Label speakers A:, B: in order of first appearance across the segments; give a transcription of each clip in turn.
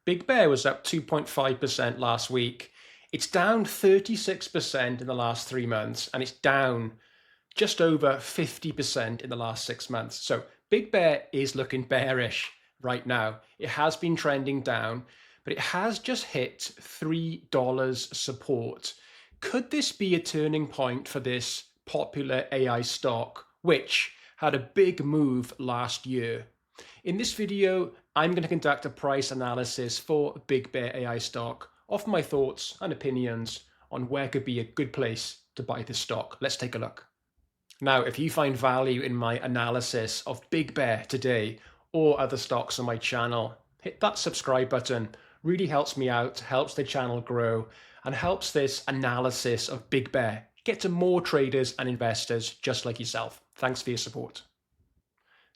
A: Big Bear was up 2.5% last week. It's down 36% in the last 3 months, and it's down just over 50% in the last 6 months. So Big Bear is looking bearish right now. It has been trending down, but it has just hit $3 support. Could this be a turning point for this popular AI stock, which had a big move last year? In this video, I'm going to conduct a price analysis for BigBear.ai stock, offer my thoughts and opinions on where could be a good place to buy this stock. Let's take a look. Now, if you find value in my analysis of Big Bear today or other stocks on my channel, hit that subscribe button. Really helps me out, helps the channel grow, and helps this analysis of Big Bear get to more traders and investors just like yourself. Thanks for your support.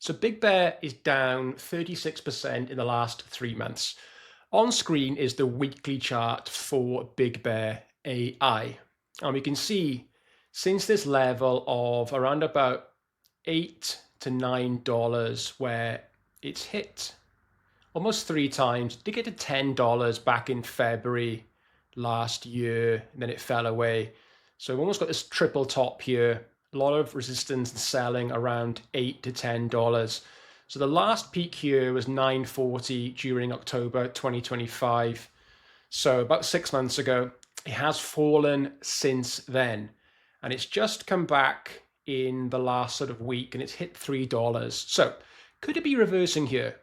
A: So Big Bear is down 36% in the last 3 months. On screen is the weekly chart for BigBear.ai. And we can see since this level of around about $8 to $9 where it's hit almost 3 times, to get to $10 back in February last year, and then it fell away. So we've almost got this triple top here. A lot of resistance and selling around $8 to $10. So the last peak here was $9.40 during October 2025. So about 6 months ago. It has fallen since then. And it's just come back in the last sort of week and it's hit $3. So could it be reversing here?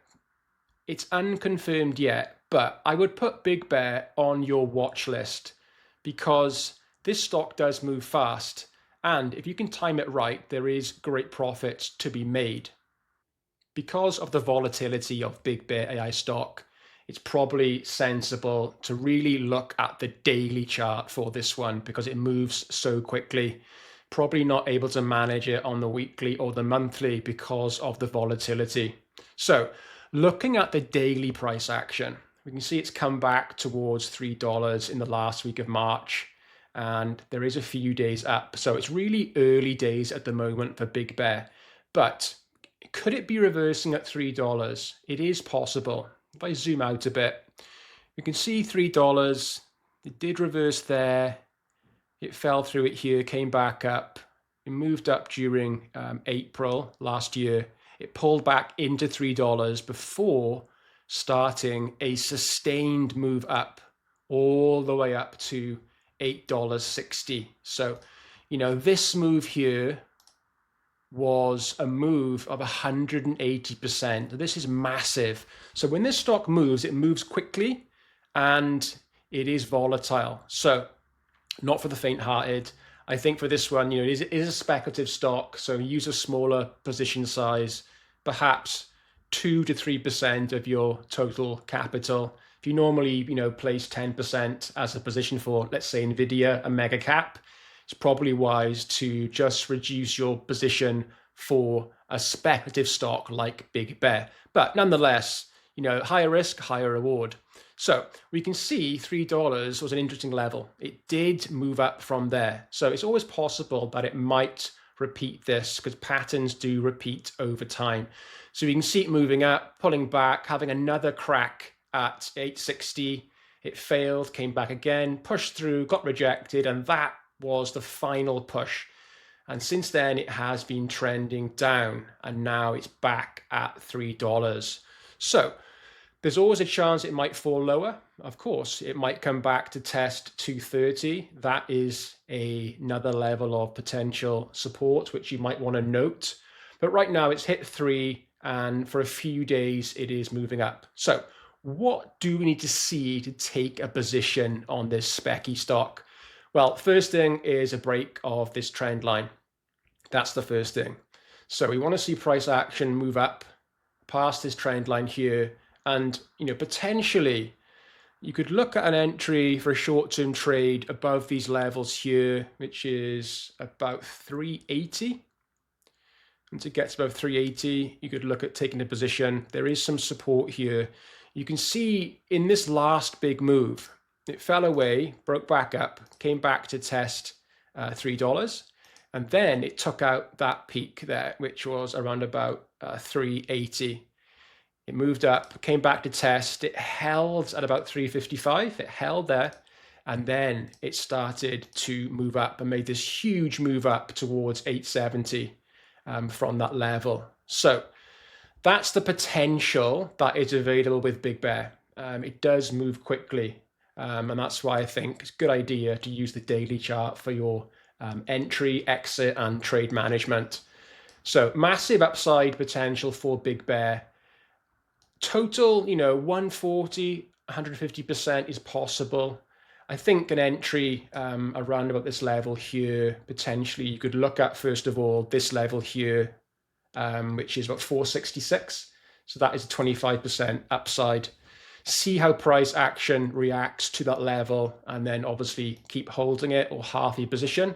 A: It's unconfirmed yet, but I would put Big Bear on your watch list because this stock does move fast. And if you can time it right, there is great profits to be made. Because of the volatility of BigBear.ai stock, it's probably sensible to really look at the daily chart for this one because it moves so quickly. Probably not able to manage it on the weekly or the monthly because of the volatility. So looking at the daily price action, we can see it's come back towards $3 in the last week of March. And there is a few days up. So it's really early days at the moment for Big Bear. But could it be reversing at $3? It is possible. If I zoom out a bit, you can see $3. It did reverse there. It fell through it here, came back up. It moved up during April last year. It pulled back into $3 before starting a sustained move up all the way up to $8.60. So, this move here was a move of 180%. This is massive. So when this stock moves, it moves quickly and it is volatile. So not for the faint-hearted. I think for this one, it is a speculative stock. So use a smaller position size, perhaps 2 to 3% of your total capital. If you normally, place 10% as a position for, let's say, NVIDIA, a mega cap, it's probably wise to just reduce your position for a speculative stock like Big Bear. But nonetheless, higher risk, higher reward. So we can see $3 was an interesting level. It did move up from there. So it's always possible that it might repeat this because patterns do repeat over time. So we can see it moving up, pulling back, having another crack at 860. It failed, came back again, pushed through, got rejected, and that was the final push. And since then, it has been trending down, and now it's back at $3. So there's always a chance it might fall lower. Of course, it might come back to test 230. That is another level of potential support, which you might want to note. But right now, it's hit 3, and for a few days, it is moving up. So what do we need to see to take a position on this specky stock? Well, first thing is a break of this trend line. That's the first thing. So we want to see price action move up past this trend line here. And, potentially you could look at an entry for a short-term trade above these levels here, which is about 380. And to get to above 380, you could look at taking a position. There is some support here. You can see in this last big move, it fell away, broke back up, came back to test $3. And then it took out that peak there, which was around about 380. It moved up, came back to test. It held at about 355. It held there. And then it started to move up and made this huge move up towards 870 from that level. So that's the potential that is available with Big Bear. It does move quickly. And that's why I think it's a good idea to use the daily chart for your entry, exit, and trade management. So massive upside potential for Big Bear. Total, 140, 150% is possible. I think an entry around about this level here, potentially you could look at, first of all, this level here, which is about 466. So that is a 25% upside. See how price action reacts to that level, and then obviously keep holding it or half your position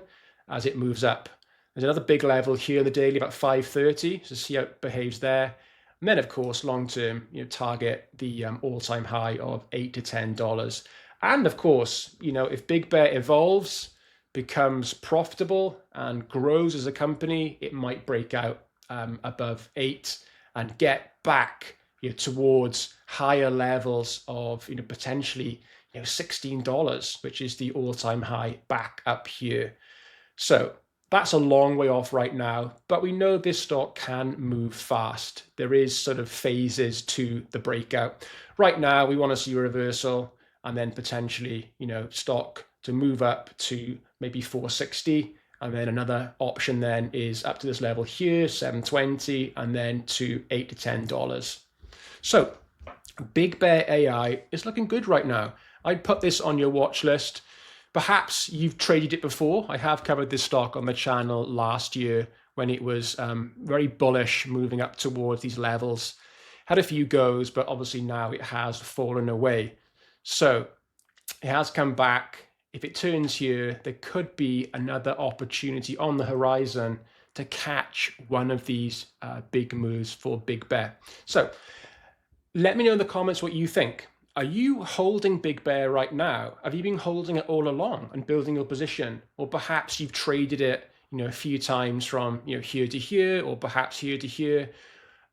A: as it moves up. There's another big level here in the daily, about 530. So see how it behaves there. And then, of course, long term, target the all-time high of $8 to $10. And of course, if Big Bear evolves, becomes profitable, and grows as a company, it might break out above 8 and get back towards higher levels of potentially $16, which is the all-time high back up here. So that's a long way off right now, but we know this stock can move fast. There is sort of phases to the breakout. Right now, we want to see a reversal and then potentially, stock to move up to maybe 460. And then another option then is up to this level here, 720, and then to $8 to $10. So BigBear.ai is looking good right now. I'd put this on your watch list. Perhaps you've traded it before. I have covered this stock on the channel last year when it was very bullish, moving up towards these levels. Had a few goes, but obviously now it has fallen away. So it has come back. If it turns here, there could be another opportunity on the horizon to catch one of these big moves for Big Bear. So let me know in the comments what you think. Are you holding Big Bear right now? Have you been holding it all along and building your position? Or perhaps you've traded it, a few times from here to here, or perhaps here to here,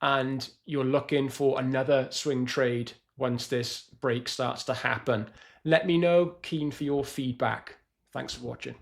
A: and you're looking for another swing trade once this break starts to happen. Let me know. Keen for your feedback. Thanks for watching.